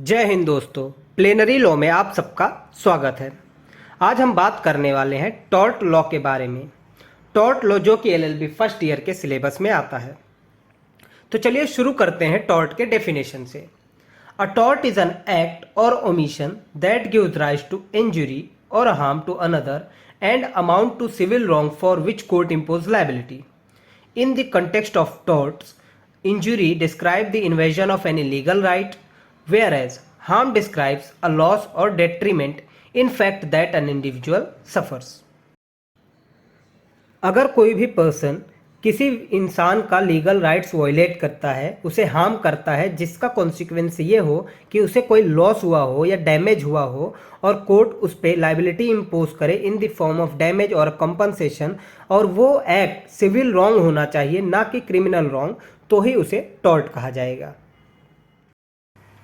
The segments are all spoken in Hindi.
जय हिंद दोस्तों, प्लेनरी लॉ में आप सबका स्वागत है। आज हम बात करने वाले हैं टॉर्ट लॉ के बारे में। टॉर्ट लॉ जो कि एलएलबी फर्स्ट ईयर के सिलेबस में आता है। तो चलिए शुरू करते हैं टॉर्ट के डेफिनेशन से। A tort is an act or omission that gives rise to injury or harm to another and amount to civil wrong for which court impose liability. In the context of torts, injury describes the invasion of any legal right, whereas harm describes a loss or detriment in fact that an individual suffers. अगर कोई भी पर्सन किसी इंसान का लीगल राइट्स वायलेट करता है, उसे हार्म करता है, जिसका कॉन्सिक्वेंस ये हो कि उसे कोई लॉस हुआ हो या डैमेज हुआ हो और कोर्ट उस पर लाइबिलिटी इम्पोज करे in the form of damage और कंपनसेशन, और वो एक्ट सिविल रॉन्ग होना चाहिए ना कि क्रिमिनल रॉन्ग, तो ही उसे टॉर्ट कहा जाएगा।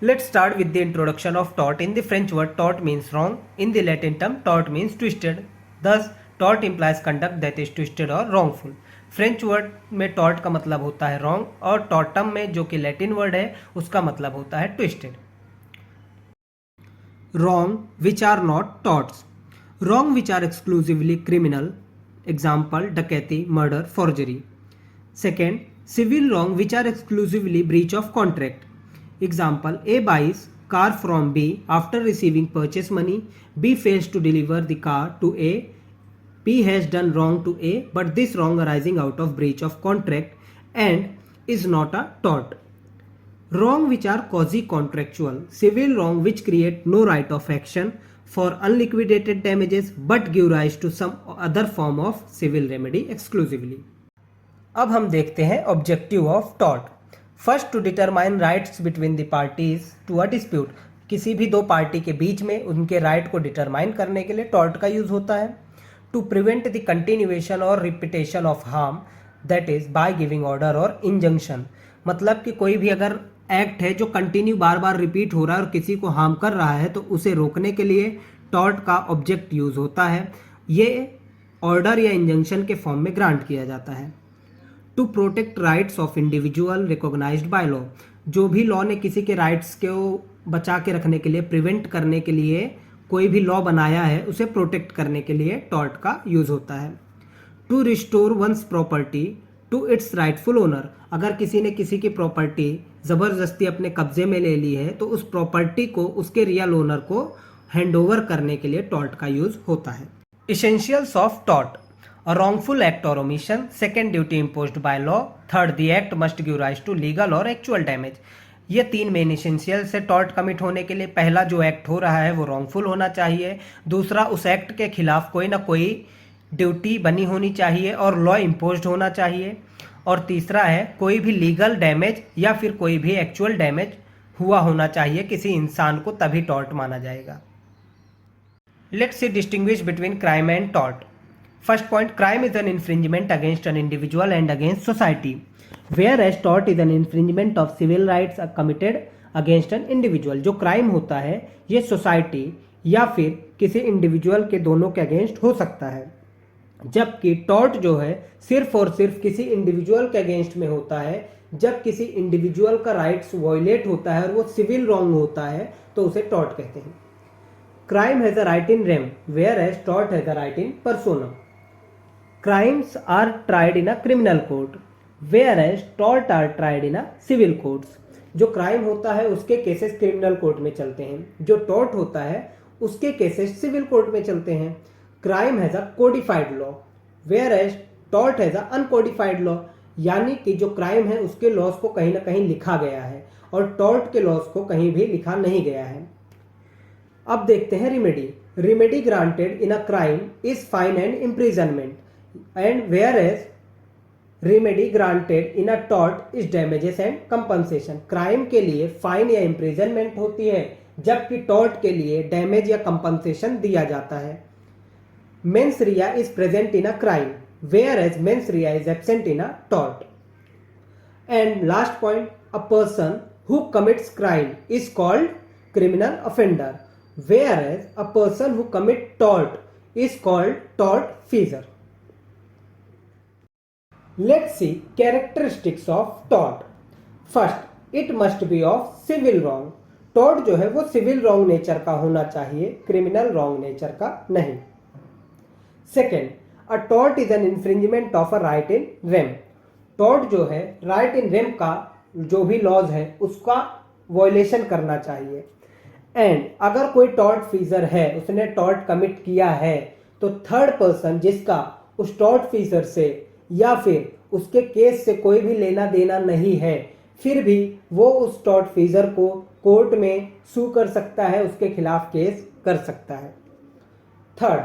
Let's start with the introduction of tort. In the French word tort means wrong. In the Latin term tort means twisted. Thus tort implies conduct that is twisted or wrongful. French word में tort का मतलब होता है wrong और tortum में जो कि लैटिन वर्ड है उसका मतलब होता है twisted. Wrong which are not torts. Wrong which are exclusively criminal. Example डकैती, murder, forgery. Second, civil wrong which are exclusively breach of contract. Example, A buys car from B after receiving purchase money. B fails to deliver the car to A. B has done wrong to A, but this wrong arising out of breach of contract and is not a tort. Wrong which are quasi-contractual. Civil wrong which create no right of action for unliquidated damages but give rise to some other form of civil remedy exclusively. अब हम देखते हैं objective of tort. First, to determine rights between the parties to a dispute. किसी भी दो पार्टी के बीच में उनके राइट को डिटरमाइन करने के लिए टॉर्ट का यूज होता है। टू प्रिवेंट द कंटिन्यूएशन और repetition of harm, that is by giving order और इंजंक्शन। मतलब कि कोई भी अगर एक्ट है जो कंटिन्यू बार बार रिपीट हो रहा है और किसी को हार्म कर रहा है तो उसे रोकने के लिए टॉर्ट का ऑब्जेक्ट यूज होता है। ये ऑर्डर या इंजंक्शन के फॉर्म में ग्रांट किया जाता है। To protect rights of individual recognised by law. जो भी लॉ ने किसी के राइट्स को बचा के रखने के लिए, प्रिवेंट करने के लिए कोई भी लॉ बनाया है, उसे प्रोटेक्ट करने के लिए टॉर्ट का यूज होता है। To restore one's property to its rightful owner. अगर किसी ने किसी की प्रॉपर्टी जबरदस्ती अपने कब्जे में ले ली है तो उस प्रॉपर्टी को उसके रियल ओनर को हैंडओवर करने के लिए टॉर्ट का यूज होता है। Essentials of tort: a wrongful act or omission. Second, duty imposed by law. Third, the act must give rise to legal or actual damage. ये तीन मेन इसेंशियल्स है टॉर्ट कमिट होने के लिए। पहला जो एक्ट हो रहा है वो रॉन्गफुल होना चाहिए। दूसरा, उस एक्ट के खिलाफ कोई ना कोई ड्यूटी बनी होनी चाहिए और लॉ इम्पोज्ड होना चाहिए। और तीसरा है, कोई भी लीगल डैमेज या फिर कोई भी एक्चुअल डैमेज हुआ होना चाहिए किसी इंसान को, तभी टॉर्ट माना जाएगा। Let's see distinguish between crime and tort. First point, crime is an infringement against an individual and against society, whereas tort is an infringement of civil rights committed against an individual. जो क्राइम होता है ये सोसाइटी या फिर किसी इंडिविजुअल के दोनों के अगेंस्ट हो सकता है, जबकि टॉर्ट जो है सिर्फ और सिर्फ किसी इंडिविजुअल के अगेंस्ट में होता है। जब किसी इंडिविजुअल का राइट्स वायलेट होता है और वो सिविल रॉन्ग होता है तो उसे टॉर्ट कहते हैं। Crime has a right in rem, whereas tort has a right in personam. Crimes are tried in a criminal court, whereas tort are tried in a civil courts. जो क्राइम होता है उसके केसेस क्रिमिनल कोर्ट में चलते हैं, जो टॉर्ट होता है उसके केसेस सिविल कोर्ट में चलते हैं। Crime has a codified law, whereas tort has a uncodified law. यानी कि जो क्राइम है उसके लॉस को कहीं ना कहीं लिखा गया है और टॉर्ट के लॉस को कहीं भी लिखा नहीं गया है। अब देखते हैं remedy. Remedy granted in a crime is fine and imprisonment, and whereas remedy granted in a tort is damages and compensation. Crime के लिए फाइन या इम्प्रिजनमेंट होती है, जबकि टॉर्ट के लिए डैमेज या कंपनसेशन दिया जाता है। Mains Riya is present in a crime, whereas mains Riya is absent in a tort. And last point, a person who commits crime is called criminal offender, whereas a person who commit tort is called tortfeasor. Let's see characteristics of tort. First, it must be of civil wrong. Tort जो है वो सिविल रॉन्ग नेचर का होना चाहिए, क्रिमिनल रॉन्ग नेचर का नहीं। Second, a tort is an infringement of a right in rem. Tort जो है राइट इन रेम का जो भी लॉज है उसका वॉयलेशन करना चाहिए। एंड अगर कोई टॉर्ट फीजर है, उसने टॉर्ट कमिट किया है, तो थर्ड पर्सन जिसका उस टॉर्ट फीजर से या फिर उसके केस से कोई भी लेना देना नहीं है, फिर भी वो उस टॉर्ट फीजर को कोर्ट में सू कर सकता है, उसके खिलाफ केस कर सकता है। Third,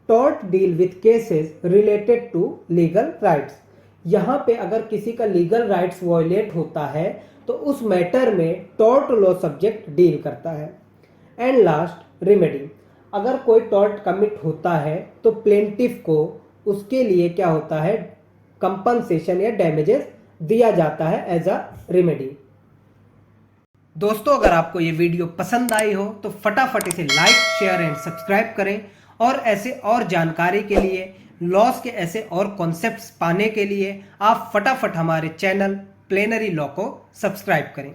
tort deal with cases related to legal rights. यहाँ पे अगर किसी का लीगल राइट्स वॉयलेट होता है तो उस मैटर में टॉर्ट लॉ सब्जेक्ट डील करता है। And last, remedy. अगर कोई टॉर्ट कमिट होता है तो प्लेंटिफ को उसके लिए क्या होता है, कंपनसेशन या डैमेजेस दिया जाता है एज अ रिमेडी। दोस्तों, अगर आपको ये वीडियो पसंद आई हो तो फटाफट इसे लाइक, शेयर एंड सब्सक्राइब करें और ऐसे और जानकारी के लिए, लॉस के ऐसे और कॉन्सेप्ट्स पाने के लिए आप फटाफट हमारे चैनल प्लेनरी लॉ को सब्सक्राइब करें।